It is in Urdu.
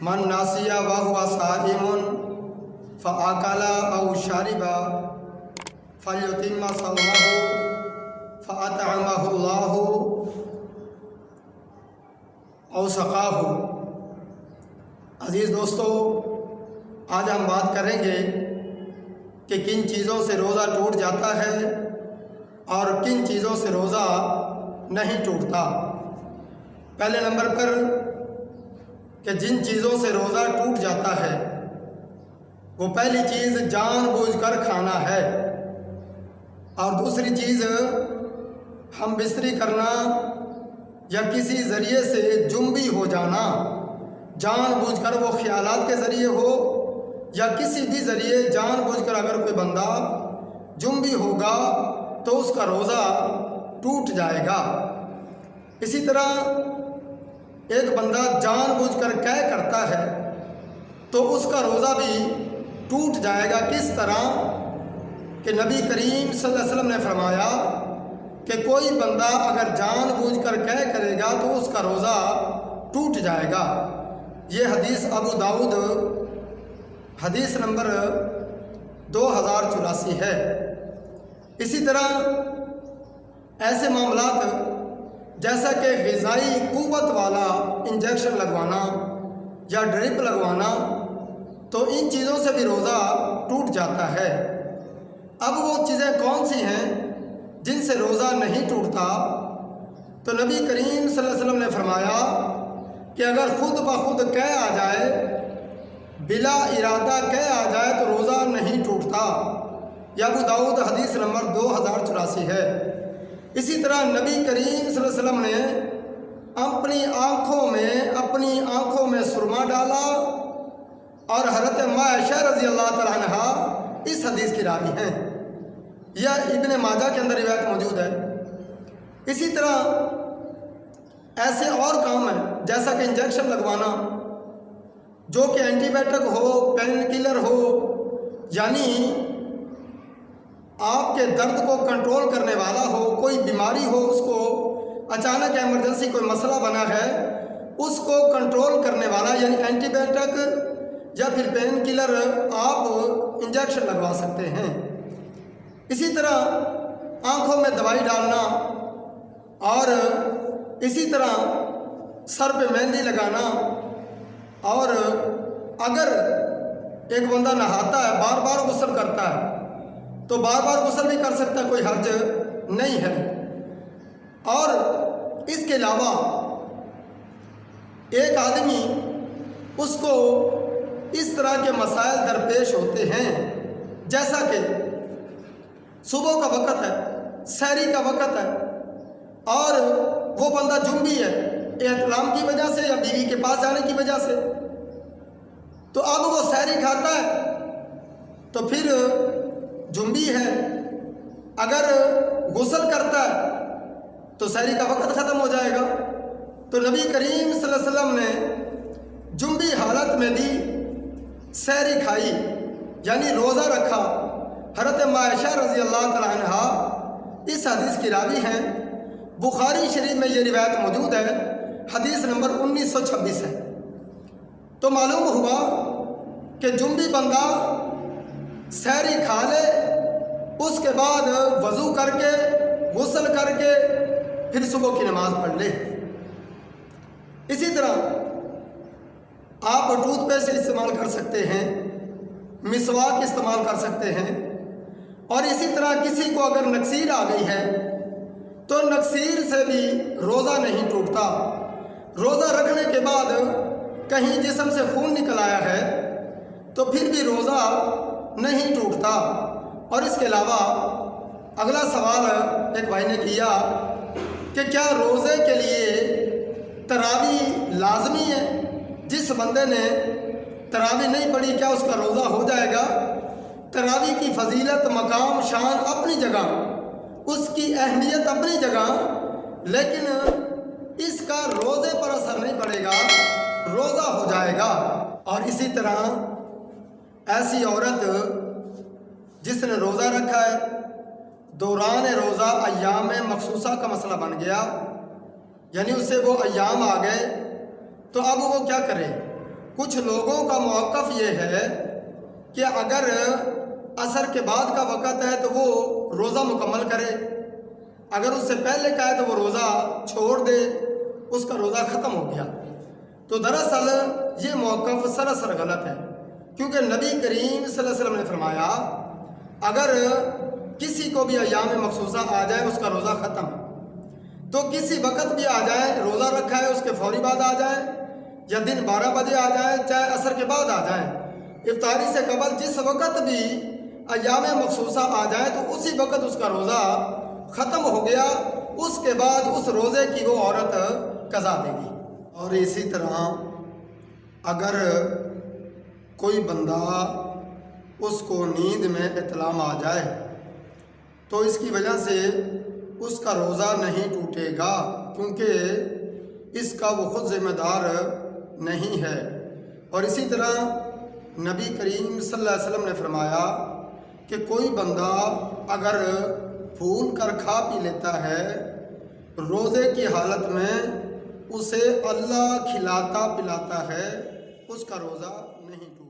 من ناسیا وهو صائم فأكل أو شرب فليتم صومه فأطعمه الله أو سقاه۔ عزیز دوستو، آج ہم بات کریں گے کہ کن چیزوں سے روزہ ٹوٹ جاتا ہے اور کن چیزوں سے روزہ نہیں ٹوٹتا۔ پہلے نمبر پر کہ جن چیزوں سے روزہ ٹوٹ جاتا ہے وہ پہلی چیز جان بوجھ کر کھانا ہے، اور دوسری چیز ہم بستری کرنا یا کسی ذریعے سے جنبی ہو جانا، جان بوجھ کر وہ خیالات کے ذریعے ہو یا کسی بھی ذریعے جان بوجھ کر اگر کوئی بندہ جنبی ہوگا تو اس کا روزہ ٹوٹ جائے گا۔ اسی طرح ایک بندہ جان بوجھ کر قے کرتا ہے تو اس کا روزہ بھی ٹوٹ جائے گا۔ کس طرح کہ نبی کریم صلی اللہ علیہ وسلم نے فرمایا کہ کوئی بندہ اگر جان بوجھ کر قے کرے گا تو اس کا روزہ ٹوٹ جائے گا۔ یہ حدیث ابو داؤد حدیث نمبر 2084 ہے۔ اسی طرح ایسے معاملات جیسا کہ غذائی قوت والا انجیکشن لگوانا یا ڈرپ لگوانا، تو ان چیزوں سے بھی روزہ ٹوٹ جاتا ہے۔ اب وہ چیزیں کون سی ہیں جن سے روزہ نہیں ٹوٹتا؟ تو نبی کریم صلی اللہ علیہ وسلم نے فرمایا کہ اگر خود بخود قے آ جائے، بلا ارادہ قے آ جائے تو روزہ نہیں ٹوٹتا۔ یہ ابو داؤد حدیث نمبر 2084 ہے۔ اسی طرح نبی کریم صلی اللہ علیہ وسلم نے اپنی آنکھوں میں سرما ڈالا، اور حضرت عائشہ رضی اللہ تعالیٰ عنہ اس حدیث کی راوی ہیں۔ یہ ابن ماجہ کے اندر روایت موجود ہے۔ اسی طرح ایسے اور کام ہیں جیسا کہ انجیکشن لگوانا، جو کہ اینٹی بائیوٹک ہو، پین کلر ہو، یعنی آپ کے درد کو کنٹرول کرنے والا ہو، کوئی بیماری ہو، اس کو اچانک ایمرجنسی کوئی مسئلہ بنا ہے، اس کو کنٹرول کرنے والا یعنی اینٹی بائیوٹک یا پھر پین کلر آپ انجیکشن لگوا سکتے ہیں۔ اسی طرح آنکھوں میں دوائی ڈالنا، اور اسی طرح سر پہ مہندی لگانا، اور اگر ایک بندہ نہاتا ہے بار بار غسل کرتا ہے تو بار بار غسل بھی کر سکتا ہے، کوئی حرج نہیں ہے۔ اور اس کے علاوہ ایک آدمی اس کو اس طرح کے مسائل درپیش ہوتے ہیں، جیسا کہ صبح کا وقت ہے، سحری کا وقت ہے، اور وہ بندہ جنبی ہے احتلام کی وجہ سے یا بیوی کے پاس جانے کی وجہ سے، تو اب وہ سحری کھاتا ہے تو پھر جنبی ہے، اگر غسل کرتا ہے تو سحری کا وقت ختم ہو جائے گا۔ تو نبی کریم صلی اللہ علیہ وسلم نے جنبی حالت میں بھی سحری کھائی، یعنی روزہ رکھا۔ حضرت عائشہ رضی اللہ تعالیٰ عنہ اس حدیث کی راوی ہیں۔ بخاری شریف میں یہ روایت موجود ہے، حدیث نمبر 1926 ہے۔ تو معلوم ہوا کہ جنبی بندہ سحری کھا لے، اس کے بعد وضو کر کے غسل کر کے پھر صبح کی نماز پڑھ لے۔ اسی طرح آپ ٹوتھ پیسٹ استعمال کر سکتے ہیں، مسواک استعمال کر سکتے ہیں، اور اسی طرح کسی کو اگر نکسیر آ گئی ہے تو نکسیر سے بھی روزہ نہیں ٹوٹتا۔ روزہ رکھنے کے بعد کہیں جسم سے خون نکل آیا ہے تو پھر بھی روزہ نہیں ٹوٹتا۔ اور اس کے علاوہ اگلا سوال ایک بھائی نے کیا کہ کیا روزے کے لیے تراویح لازمی ہے؟ جس بندے نے تراویح نہیں پڑھی کیا اس کا روزہ ہو جائے گا؟ تراویح کی فضیلت، مقام، شان اپنی جگہ، اس کی اہمیت اپنی جگہ، لیکن اس کا روزے پر اثر نہیں پڑے گا، روزہ ہو جائے گا۔ اور اسی طرح ایسی عورت جس نے روزہ رکھا ہے، دوران روزہ ایام مخصوصہ کا مسئلہ بن گیا، یعنی اس سے وہ ایام آ گئے، تو اب وہ کیا کرے؟ کچھ لوگوں کا موقف یہ ہے کہ اگر عصر کے بعد کا وقت ہے تو وہ روزہ مکمل کرے، اگر اس سے پہلے کا ہے تو وہ روزہ چھوڑ دے، اس کا روزہ ختم ہو گیا۔ تو دراصل یہ موقف سراسر غلط ہے، کیونکہ نبی کریم صلی اللہ علیہ وسلم نے فرمایا اگر کسی کو بھی ایام مخصوصہ آ جائے اس کا روزہ ختم ہے، تو کسی وقت بھی آ جائے، روزہ رکھا ہے اس کے فوری بعد آ جائے یا دن 12 بجے آ جائے، چاہے عصر کے بعد آ جائے، افطاری سے قبل جس وقت بھی ایام مخصوصہ آ جائے تو اسی وقت اس کا روزہ ختم ہو گیا، اس کے بعد اس روزے کی وہ عورت قضا دے گی۔ اور اسی طرح اگر کوئی بندہ اس کو نیند میں احتلام آ جائے تو اس کی وجہ سے اس کا روزہ نہیں ٹوٹے گا، کیونکہ اس کا وہ خود ذمہ دار نہیں ہے۔ اور اسی طرح نبی کریم صلی اللہ علیہ وسلم نے فرمایا کہ کوئی بندہ اگر بھول کر کھا پی لیتا ہے روزے کی حالت میں، اسے اللہ کھلاتا پلاتا ہے، اس کا روزہ نہیں ٹوٹتا۔